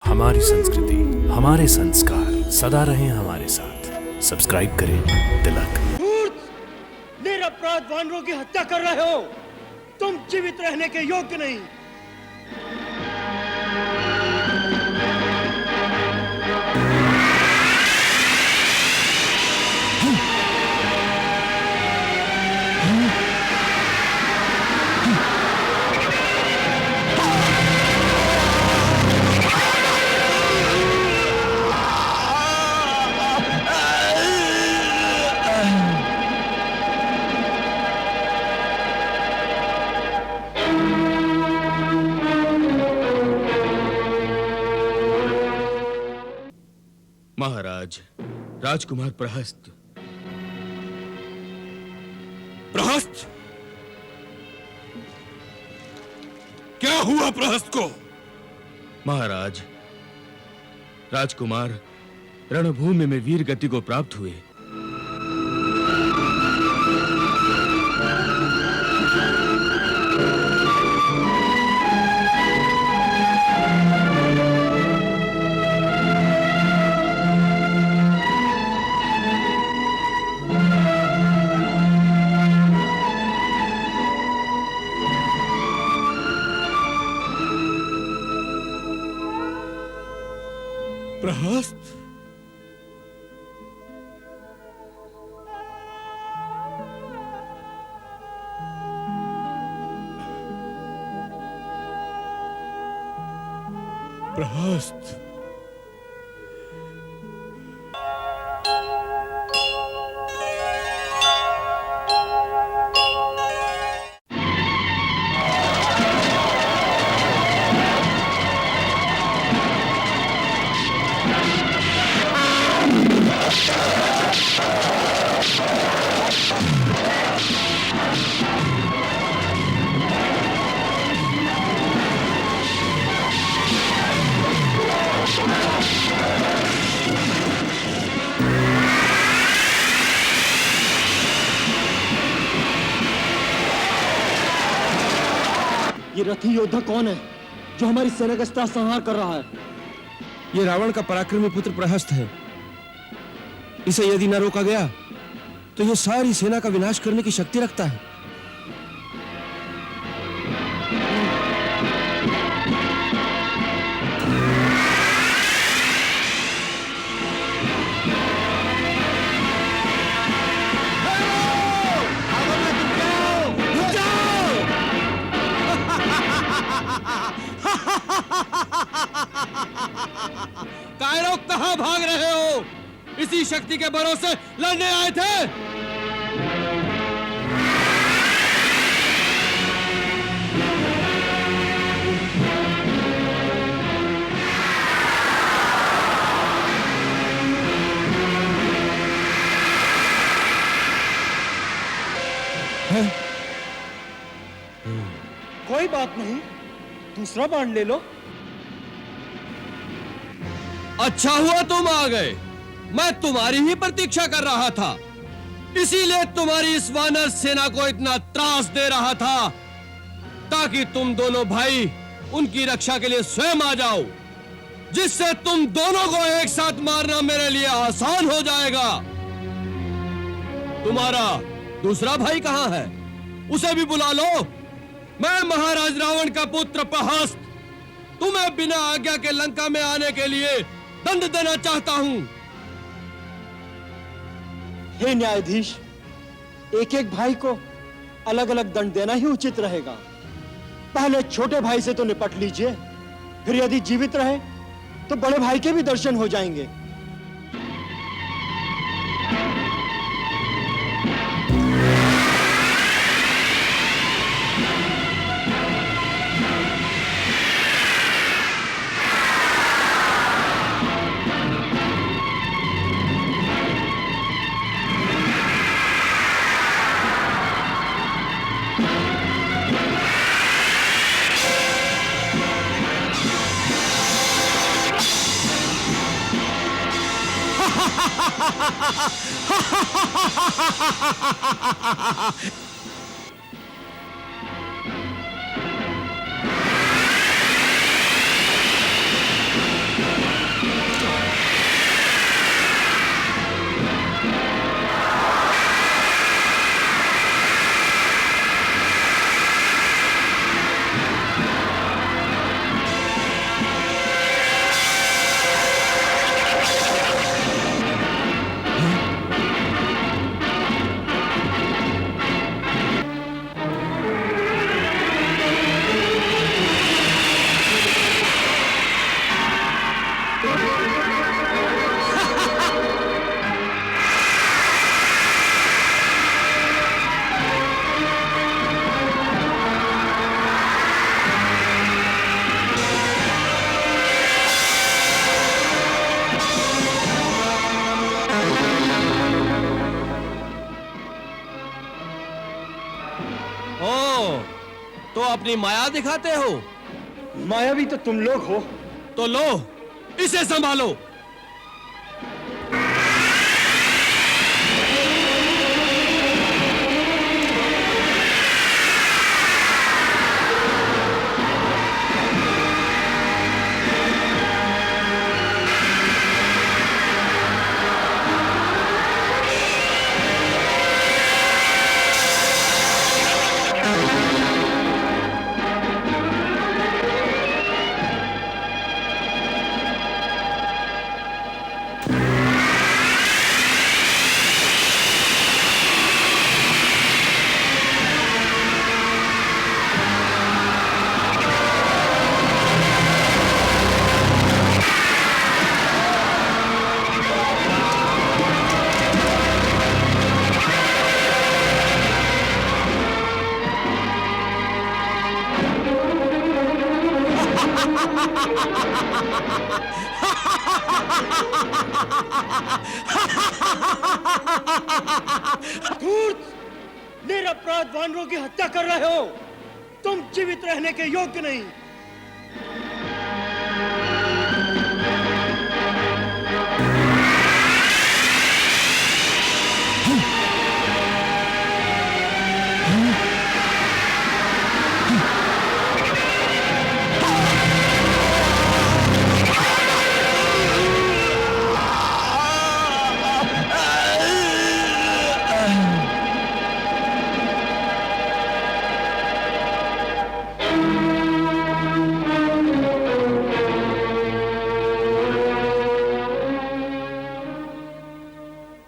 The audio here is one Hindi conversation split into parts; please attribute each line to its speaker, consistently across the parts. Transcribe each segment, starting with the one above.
Speaker 1: हमारी संस्कृति, हमारे संस्कार सदा रहें हमारे साथ। सब्सक्राइब करें तिलक।
Speaker 2: निरपराध वानरों की हत्या कर रहे हो। तुम जीवित रहने के योग्य नहीं।
Speaker 3: महाराज, राजकुमार प्रहस्त। प्रहस्त?
Speaker 4: क्या हुआ प्रहस्त को?
Speaker 3: महाराज, राजकुमार रणभूमि में वीर गति को प्राप्त हुए।
Speaker 4: प्रहस्त? प्रहस्त?
Speaker 2: ये रथी योद्धा कौन है जो हमारी सेना का इस संहार कर रहा है?
Speaker 5: ये रावण का पराक्रमी पुत्र प्रहस्त है। इसे यदि न रोका गया तो ये सारी सेना का विनाश करने की शक्ति रखता है।
Speaker 3: कायरों, कहां भाग रहे हो? इसी शक्ति के भरोसे लड़ने आए थे।
Speaker 2: कोई बात नहीं, दूसरा बाण ले लो।
Speaker 3: अच्छा हुआ तुम आ गए। मैं तुम्हारी ही प्रतीक्षा कर रहा था। इसीलिए तुम्हारी इस वानर सेना को इतना त्रास दे रहा था, ताकि तुम दोनों भाई उनकी रक्षा के लिए स्वयं आ जाओ, जिससे तुम दोनों को एक साथ मारना मेरे लिए आसान हो जाएगा। तुम्हारा दूसरा भाई कहां है? उसे भी बुला लो। मैं महाराज रावण का पुत्र प्रहस्त तुम्हें बिना आज्ञा के लंका में आने के लिए दंड देना चाहता हूं।
Speaker 2: हे न्यायाधीश, एक एक भाई को अलग अलग दंड देना ही उचित रहेगा। पहले छोटे भाई से तो निपट लीजिए, फिर यदि जीवित रहे तो बड़े भाई के भी दर्शन हो जाएंगे।
Speaker 3: अपनी माया दिखाते हो?
Speaker 2: मायावी तो तुम लोग हो।
Speaker 3: तो लो, इसे संभालो।
Speaker 2: धूर्त, निरपराध वानरों की हत्या कर रहे हो। तुम जीवित रहने के योग्य नहीं।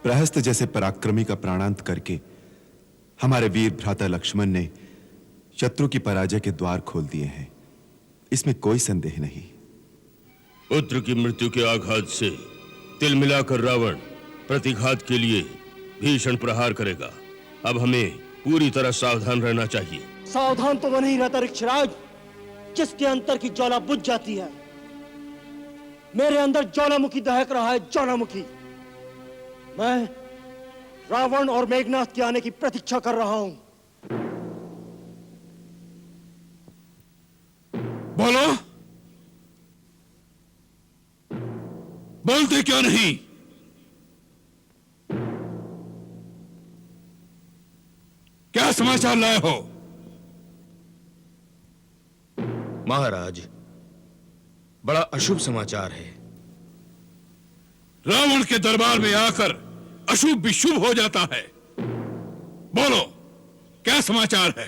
Speaker 6: प्रहस्त जैसे पराक्रमी का प्राणांत करके हमारे वीर भ्राता लक्ष्मण ने शत्रु की पराजय के द्वार खोल दिए हैं, इसमें कोई संदेह नहीं।
Speaker 4: पुत्र की मृत्यु के आघात से तिल मिलाकर रावण प्रतिघात के लिए भीषण प्रहार करेगा। अब हमें पूरी तरह सावधान रहना चाहिए।
Speaker 2: सावधान तो वो नहीं रहता ऋक्षराज, जिसके अंतर की ज्वाला बुझ जाती है। मेरे अंदर ज्वालामुखी दहक रहा है, ज्वालामुखी। मैं रावण और मेघनाथ के आने की प्रतीक्षा कर रहा हूं।
Speaker 4: बोलो, बोलते क्यों नहीं? क्या समाचार लाए हो?
Speaker 5: महाराज, बड़ा अशुभ समाचार है।
Speaker 4: रावण के दरबार में आकर अशुभ भी शुभ हो जाता है। बोलो, क्या समाचार है?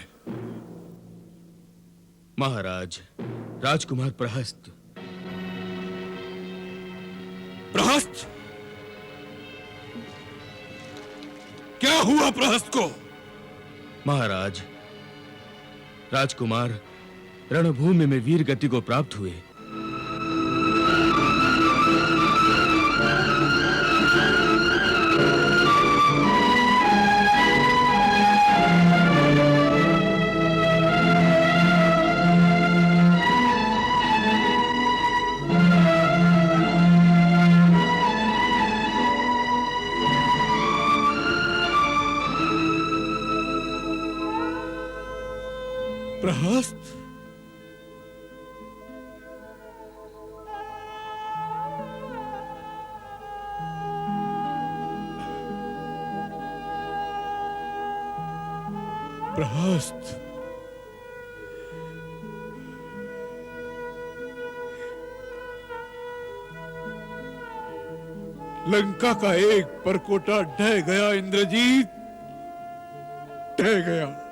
Speaker 5: महाराज, राजकुमार प्रहस्त।
Speaker 4: प्रहस्त? क्या हुआ प्रहस्त को?
Speaker 5: महाराज, राजकुमार रणभूमि में वीर गति को प्राप्त हुए।
Speaker 4: प्रहस्त? प्रहस्त, लंका का एक परकोटा ढह गया इंद्रजीत, ढह गया।